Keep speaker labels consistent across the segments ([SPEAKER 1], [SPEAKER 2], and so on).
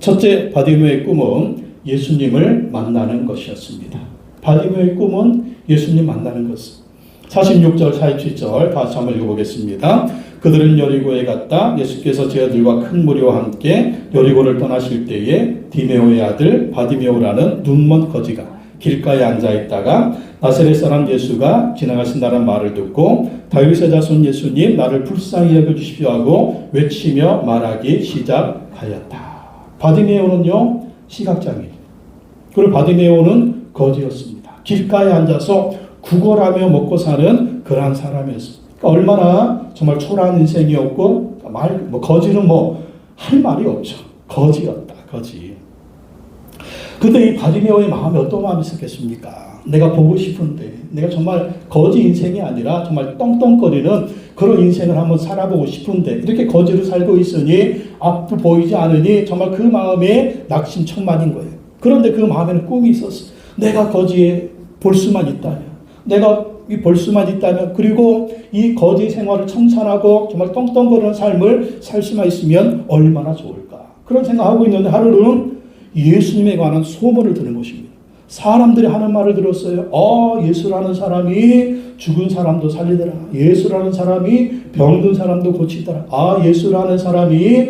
[SPEAKER 1] 첫째, 바디메오의 꿈은 예수님을 만나는 것이었습니다. 바디메오의 꿈은 예수님 만나는 것. 46절, 47절 다시 한번 읽어보겠습니다. 그들은 여리고에 갔다 예수께서 제자들과 큰 무리와 함께 여리고를 떠나실 때에 디메오의 아들 바디메오라는 눈먼 거지가 길가에 앉아있다가 나사렛 사람 예수가 지나가신다는 말을 듣고 다윗의 자손 예수님 나를 불쌍히 여겨주십시오 하고 외치며 말하기 시작하였다. 바디메오는요 시각장애인, 그리고 바디메오는 거지였습니다. 길가에 앉아서 구걸하며 먹고 사는 그러한 사람이었습니다. 그러니까 얼마나 정말 초라한 인생이었고 거지는 할 말이 없죠. 거지였다. 거지. 근데 이 바디메오의 마음에 어떤 마음이 있었겠습니까? 내가 보고 싶은데, 내가 정말 거지 인생이 아니라 정말 떵떵거리는 그런 인생을 한번 살아보고 싶은데 이렇게 거지로 살고 있으니 앞도 보이지 않으니 정말 그 마음에 낙심천만인 거예요. 그런데 그 마음에는 꿈이 있었어요. 내가 거지에 볼 수만 있다면, 내가 볼 수만 있다면, 그리고 이 거지 생활을 청산하고 정말 떵떵거리는 삶을 살 수만 있으면 얼마나 좋을까. 그런 생각하고 있는데 하루는 예수님에 관한 소문을 들은 것입니다. 사람들이 하는 말을 들었어요. 예수라는 사람이 죽은 사람도 살리더라. 예수라는 사람이 병든 사람도 고치더라. 예수라는 사람이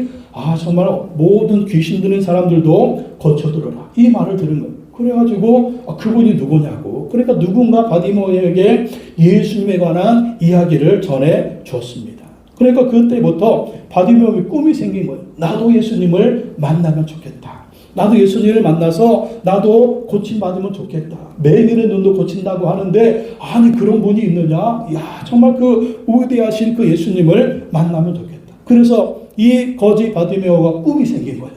[SPEAKER 1] 정말 모든 귀신 들린 사람들도 고쳐들어라. 이 말을 들은 거예요. 그래가지고 그분이 누구냐고. 그러니까 누군가 바디메오에게 예수님에 관한 이야기를 전해 줬습니다. 그러니까 그때부터 바디메오의 꿈이 생긴 거예요. 나도 예수님을 만나면 좋겠다. 나도 예수님을 만나서 나도 고침받으면 좋겠다. 맹인의 눈도 고친다고 하는데 아니 그런 분이 있느냐? 정말 그 위대하신 그 예수님을 만나면 좋겠다. 그래서 이 거지 바디메오가 꿈이 생긴 거예요.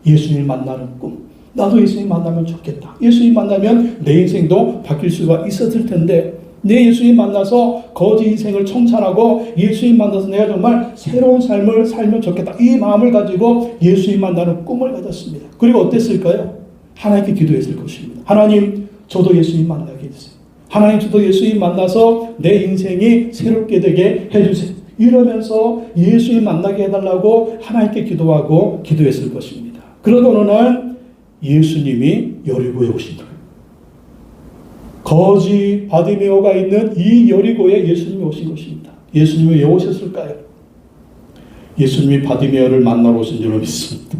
[SPEAKER 1] 예수님 만나는 꿈. 나도 예수님 만나면 좋겠다. 예수님 만나면 내 인생도 바뀔 수가 있었을 텐데 내 예수님 만나서 거지 인생을 청산하고 예수님 만나서 내가 정말 새로운 삶을 살면 좋겠다. 이 마음을 가지고 예수님 만나는 꿈을 가졌습니다. 그리고 어땠을까요? 하나님께 기도했을 것입니다. 하나님, 저도 예수님 만나게 해주세요. 하나님, 저도 예수님 만나서 내 인생이 새롭게 되게 해주세요. 이러면서 예수님 만나게 해달라고 하나님께 기도했을 것입니다. 그러던 어느 날 예수님이 여리고에 오신 거예요. 거지 바디메오가 있는 이 여리고에 예수님이 오신 것입니다. 예수님이 왜 오셨을까요? 예수님이 바디메오를 만나러 오신 줄로 믿습니다.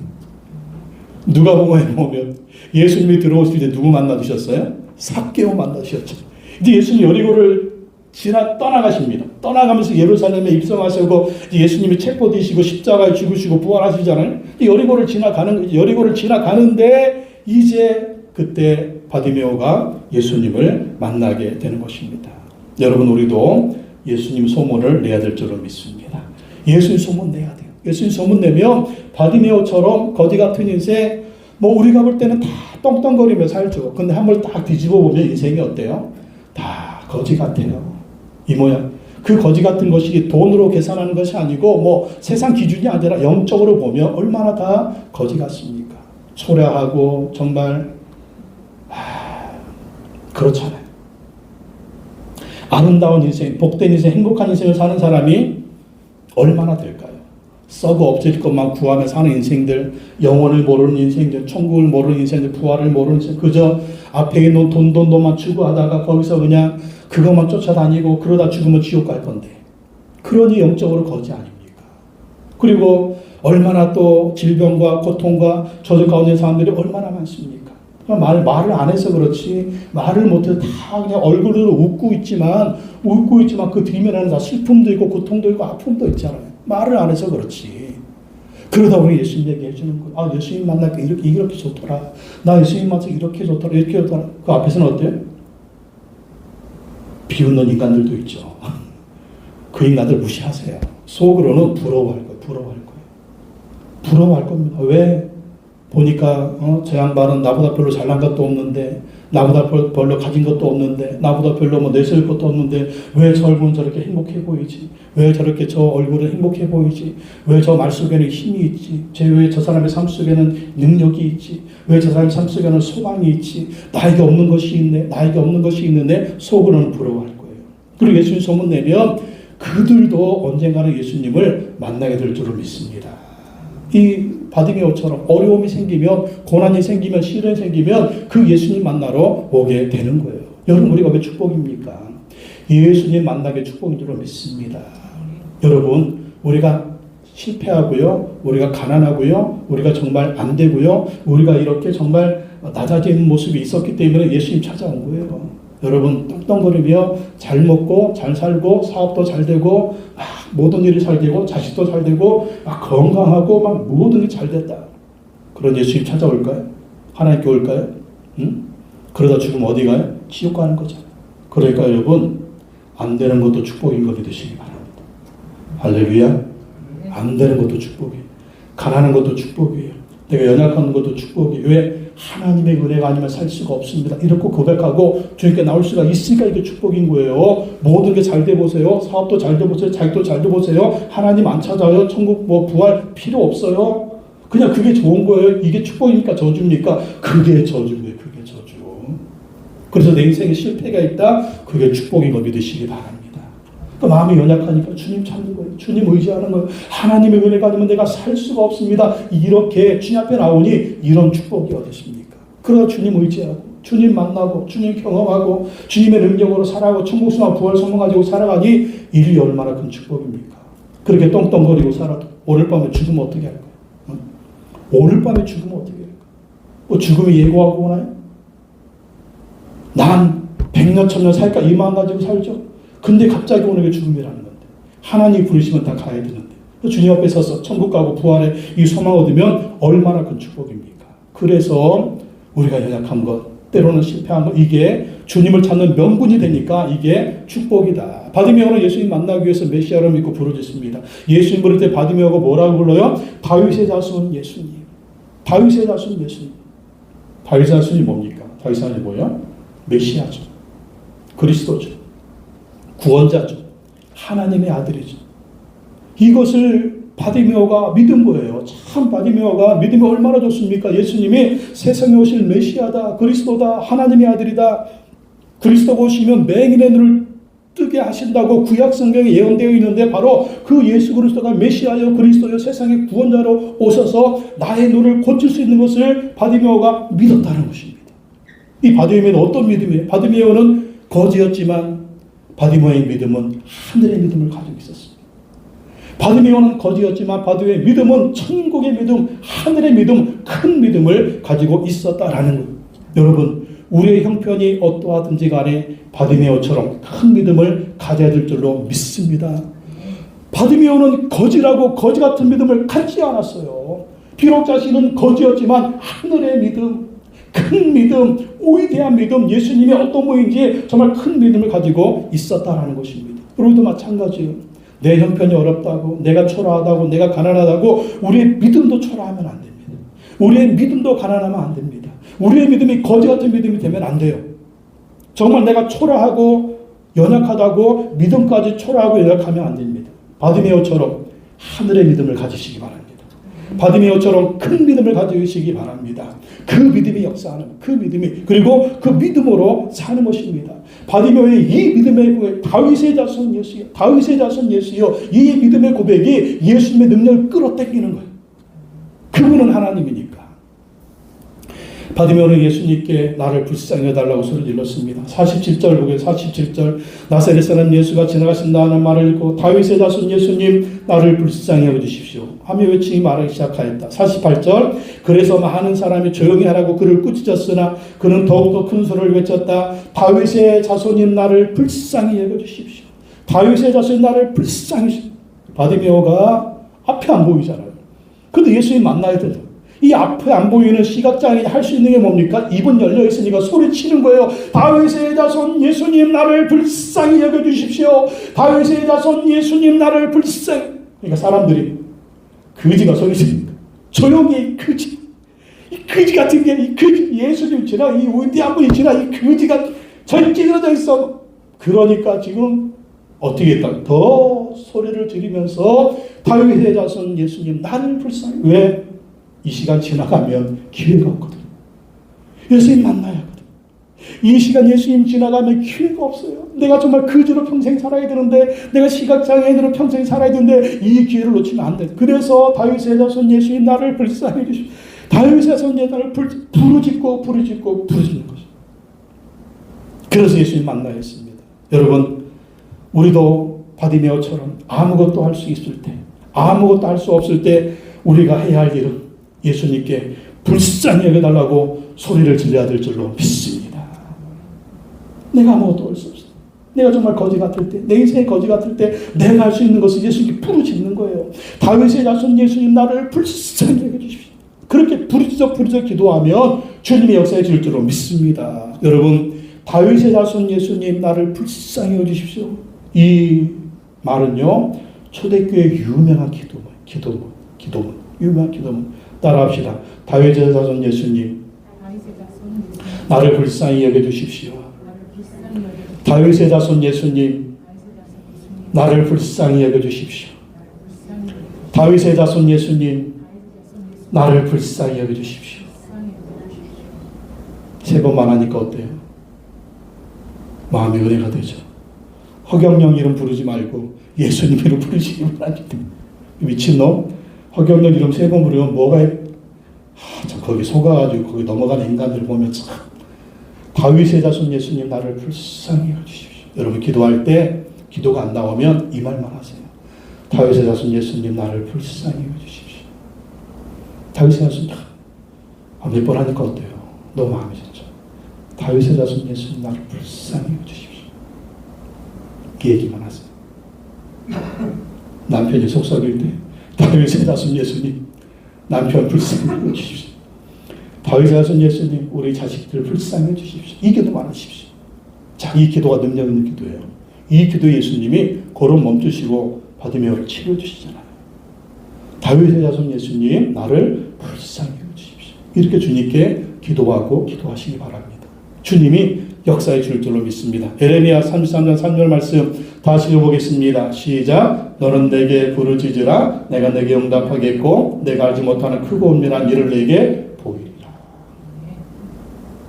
[SPEAKER 1] 누가복음에 보면 예수님이 들어오실 때 누구 만나주셨어요? 삭개오 만나주셨죠. 이제 예수님이 여리고를 떠나가십니다. 떠나가면서 예루살렘에 입성하시고 예수님이 체포되시고 십자가에 죽으시고 부활하시잖아요. 여리고를 지나가는데 이제 그때 바디메오가 예수님을 만나게 되는 것입니다. 여러분, 우리도 예수님 소문을 내야 될 줄로 믿습니다. 예수님 소문 내야 돼요. 예수님 소문 내면 바디메오처럼 거지 같은 인생, 우리가 볼 때는 다 떵떵거리며 살죠. 근데 한번 딱 뒤집어 보면 인생이 어때요? 다 거지 같아요. 이 모양. 그 거지 같은 것이 돈으로 계산하는 것이 아니고 세상 기준이 아니라 영적으로 보면 얼마나 다 거지 같습니까? 초라하고 정말 그렇잖아요. 아름다운 인생, 복된 인생, 행복한 인생을 사는 사람이 얼마나 될까요? 썩어 없어질 것만 구하며 사는 인생들, 영혼을 모르는 인생들, 천국을 모르는 인생들, 부활을 모르는 인생, 그저 앞에 있는 돈만 추구하다가 거기서 그냥 그것만 쫓아다니고 그러다 죽으면 지옥 갈 건데, 그러니 영적으로 거지 아닙니까? 그리고 얼마나 또 질병과 고통과 저주 가운데 있는 사람들이 얼마나 많습니까? 말을 안 해서 그렇지, 말을 못해서 다 그냥 얼굴로 웃고 있지만 그 뒷면에는 다 슬픔도 있고 고통도 있고 아픔도 있잖아요. 말을 안 해서 그렇지. 그러다 보니 예수님 얘기해 주는 거예요. 예수님 만나니까 이렇게 좋더라. 나 예수님 만나서 이렇게 좋더라. 이렇게 좋더라. 그 앞에서는 어때요? 비웃는 인간들도 있죠. 그 인간들 무시하세요. 속으로는 부러워할 겁니다. 왜? 보니까 저 양반은 나보다 별로 잘난 것도 없는데, 나보다 별로 가진 것도 없는데, 나보다 별로 내세울 것도 없는데 왜 저 얼굴은 저렇게 행복해 보이지? 왜 저렇게 저 얼굴은 행복해 보이지? 왜 저 말 속에는 힘이 있지? 왜 저 사람의 삶 속에는 능력이 있지? 왜 저 사람의 삶 속에는 소망이 있지? 나에게 없는 것이 있는데 속으로는 부러워할 거예요. 그리고 예수님 소문 내면 그들도 언젠가는 예수님을 만나게 될 줄을 믿습니다. 이 바디메오처럼 어려움이 생기면, 고난이 생기면, 시련이 생기면 그 예수님 만나러 오게 되는 거예요. 여러분, 우리가 왜 축복입니까? 예수님 만나게 축복인 줄로 믿습니다. 여러분, 우리가 실패하고요, 우리가 가난하고요, 우리가 정말 안 되고요, 우리가 이렇게 정말 낮아지는 모습이 있었기 때문에 예수님 찾아온 거예요. 여러분, 떵떵거리며 잘 먹고 잘 살고 사업도 잘 되고 막 모든 일이 잘 되고 자식도 잘 되고 막 건강하고 막 모든 게 잘 됐다. 그런 예수님 찾아올까요? 하나님께 올까요? 응? 그러다 죽으면 어디 가요? 지옥 가는 거잖아요. 그러니까 여러분, 안 되는 것도 축복인 거 믿으시기 바랍니다. 할렐루야. 안 되는 것도 축복이에요. 가난한 것도 축복이에요. 내가 연약한 것도 축복이에요. 왜? 하나님의 은혜가 아니면 살 수가 없습니다. 이렇게 고백하고 주님께 나올 수가 있으니까 이게 축복인 거예요. 모든 게 잘 돼 보세요. 사업도 잘 돼 보세요. 자식도 잘 돼 보세요. 하나님 안 찾아요. 천국 뭐 부활 필요 없어요. 그냥 그게 좋은 거예요. 이게 축복입니까? 저주입니까? 그게 저주예요. 그게 저주. 그래서 내 인생에 실패가 있다. 그게 축복인 거 믿으시기 바랍니다. 그 마음이 연약하니까 주님 찾는 거예요. 주님 의지하는 거예요. 하나님의 은혜가 아니면 내가 살 수가 없습니다. 이렇게 주님 앞에 나오니 이런 축복이 어디십니까? 그러다 주님 의지하고 주님 만나고 주님 경험하고 주님의 능력으로 살아가고 천국수나 부활 소망 가지고 살아가니 일이 얼마나 큰 축복입니까? 그렇게 떵떵거리고 살아도 오늘 밤에 죽으면 어떻게 할까요? 오늘 밤에 죽으면 어떻게 할까요? 뭐 죽음이 예고하고 오나요? 난 100년 천년 살까 이 마음 가지고 살죠. 근데 갑자기 오는 게 죽음이라는 건데 하나님이 부르시면 다 가야 되는데 주님 앞에 서서 천국 가고 부활의 이 소망 얻으면 얼마나 큰 축복입니까? 그래서 우리가 연약한 것, 때로는 실패한 것, 이게 주님을 찾는 명분이 되니까 이게 축복이다. 바디메오는 예수님 만나기 위해서 메시아로 믿고 부르짖습니다. 예수님 부를 때 바디메오가 뭐라고 불러요? 다윗의 자손 예수님. 다윗의 자손 예수님. 다윗의 자손이 뭡니까? 다윗의 자손이 뭐예요? 메시아죠. 그리스도죠. 구원자죠. 하나님의 아들이죠. 이것을 바디메오가 믿은 거예요. 참 바디메오가 믿음이 얼마나 좋습니까? 예수님이 세상에 오실 메시아다. 그리스도다. 하나님의 아들이다. 그리스도가 오시면 맹인의 눈을 뜨게 하신다고 구약 성경에 예언되어 있는데 바로 그 예수 그리스도가 메시아요 그리스도요 세상의 구원자로 오셔서 나의 눈을 고칠 수 있는 것을 바디메오가 믿었다는 것입니다. 이 바디메오는 어떤 믿음이에요? 바디메오는 거지였지만 바디메오의 믿음은 하늘의 믿음을 가지고 있었습니다. 바디메오는 거지였지만 바디메오의 믿음은 천국의 믿음, 하늘의 믿음, 큰 믿음을 가지고 있었다라는 거예요. 여러분, 우리의 형편이 어떠하든지 간에 바디메오처럼 큰 믿음을 가져야 될 줄로 믿습니다. 바디메오는 거지라고 거지 같은 믿음을 갖지 않았어요. 비록 자신은 거지였지만 하늘의 믿음, 큰 믿음, 위대한 믿음, 예수님이 어떤 분인지 정말 큰 믿음을 가지고 있었다라는 것입니다. 우리도 마찬가지예요. 내 형편이 어렵다고, 내가 초라하다고, 내가 가난하다고 우리의 믿음도 초라하면 안 됩니다. 우리의 믿음도 가난하면 안 됩니다. 우리의 믿음이 거지 같은 믿음이 되면 안 돼요. 정말 내가 초라하고 연약하다고 믿음까지 초라하고 연약하면 안 됩니다. 바디메오처럼 하늘의 믿음을 가지시기 바랍니다. 바디메오처럼 큰 믿음을 가지시기 바랍니다. 그 믿음이 역사하는 그 믿음이 그리고 그 믿음으로 사는 것입니다. 바디메오의 이 믿음의 고백, 다윗의 자손 예수여, 다윗의 자손 예수여, 이 믿음의 고백이 예수님의 능력을 끌어당기는 거예요. 그분은 하나님이니까. 바디메오는 예수님께 나를 불쌍히 해달라고 소리 질렀습니다. 47절 보게 47절 나사렛 사람 예수가 지나가신다는 말을 읽고 다윗의 자손 예수님 나를 불쌍히 여겨주십시오 하며 외치기 말하기 시작하였다. 48절 그래서 많은 사람이 조용히 하라고 그를 꾸짖었으나 그는 더욱더 큰 소리를 외쳤다. 다윗의 자손님 나를 불쌍히 여겨주십시오. 다윗의 자손님 나를 불쌍히. 바디메오가 앞에 안 보이잖아요. 근데 예수님 만나야 된다. 이 앞에 안 보이는 시각장애인이 할 수 있는 게 뭡니까? 입은 열려 있으니까 소리치는 거예요. 다윗의 자손 예수님 나를 불쌍히 여겨주십시오. 다윗의 자손 예수님 나를 불쌍히. 그러니까 사람들이 거지가 소리칩니다. 조용히 거지. 이 거지 같은 게 이 거지 예수님 지나 이 위대한 분이 지나 이 거지가 저리 찌그러져 있어. 그러니까 지금 어떻게 했다? 더 소리를 지르면서 다윗의 자손 예수님 나를 불쌍히. 왜? 이 시간 지나가면 기회가 없거든. 예수님 만나야 하거든. 이 시간 예수님 지나가면 기회가 없어요. 내가 정말 그지로 평생 살아야 되는데, 내가 시각장애인으로 평생 살아야 되는데 이 기회를 놓치면 안 돼. 그래서 다윗의 자손 예수님 나를 불쌍히 해주시오. 다윗의 자손 예수님 나를 부르짖는 것이죠. 그래서 예수님 만나야 했습니다. 여러분, 우리도 바디메오처럼 아무것도 할 수 있을 때, 아무것도 할 수 없을 때 우리가 해야 할 일은 예수님께 불쌍히 여겨달라고 소리를 질러야 될 줄로 믿습니다. 내가 아무것도 할 수 없어. 내가 정말 거지 같을 때, 내 인생이 거지 같을 때 내가 할 수 있는 것은 예수님께 부르짖는 거예요. 다윗의 자손 예수님 나를 불쌍히 여겨주십시오. 그렇게 부르짖어 기도하면 주님의 역사에 질 줄로 믿습니다. 여러분, 다윗의 자손 예수님 나를 불쌍히 여겨주십시오. 이 말은요, 초대교회 유명한 유명한 기도문. 따라합시다. 다윗의 자손 예수님 나를 불쌍히 여겨주십시오. 다윗의 자손 예수님 나를 불쌍히 여겨주십시오. 다윗의 자손 예수님 나를 불쌍히 여겨주십시오. 3번만 하니까 어때요? 마음이 은혜가 되죠. 허경영 이름 부르지 말고 예수님 이름 부르시기 바랍니다. 미친놈? 허경영 이름 3번 부르면 뭐가 참 거기 속아가지고 거기 넘어가는 인간들을 보면 참. 다윗의 자손 예수님 나를 불쌍히 여겨주십시오. 여러분, 기도할 때 기도가 안 나오면 이 말만 하세요. 다윗의 자손 예수님 나를 불쌍히 여겨주십시오. 다윗의 자손 몇 번 하니까 어때요? 너무 마음이 좋죠. 다윗의 자손 예수님 나를 불쌍히 여겨주십시오. 그 얘기만 하세요. 남편이 속삭일 때 다윗의 자손 예수님 남편 불쌍히 여겨주십시오. 다윗의 자손 예수님 우리 자식들을 불쌍히 해주십시오. 이 기도만 하십시오. 자, 이 기도가 능력 있는 기도예요. 이 기도 예수님이 걸음 멈추시고 바디메오를 치료해 주시잖아요. 다윗의 자손 예수님 나를 불쌍히 해주십시오. 이렇게 주님께 기도하고 기도하시기 바랍니다. 주님이 역사에 줄 줄로 믿습니다. 에레미야 33장 3절 말씀 다시 읽어보겠습니다. 시작. 너는 내게 부르짖으라. 내가 내게 응답하겠고 내가 알지 못하는 크고 은밀한 일을 내게 보이리라.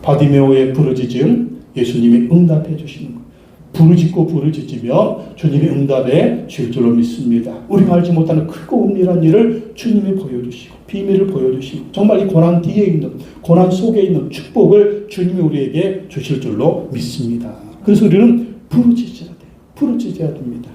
[SPEAKER 1] 바디메오의 부르짖음 예수님이 응답해 주시는 거예요. 부르짖으며 주님이 응답해 줄 줄로 믿습니다. 우리가 알지 못하는 크고 은밀한 일을 주님이 보여주시고 비밀을 보여주시고 정말 이 고난 뒤에 있는 고난 속에 있는 축복을 주님이 우리에게 주실 줄로 믿습니다. 그래서 우리는 부르짖어야 됩니다.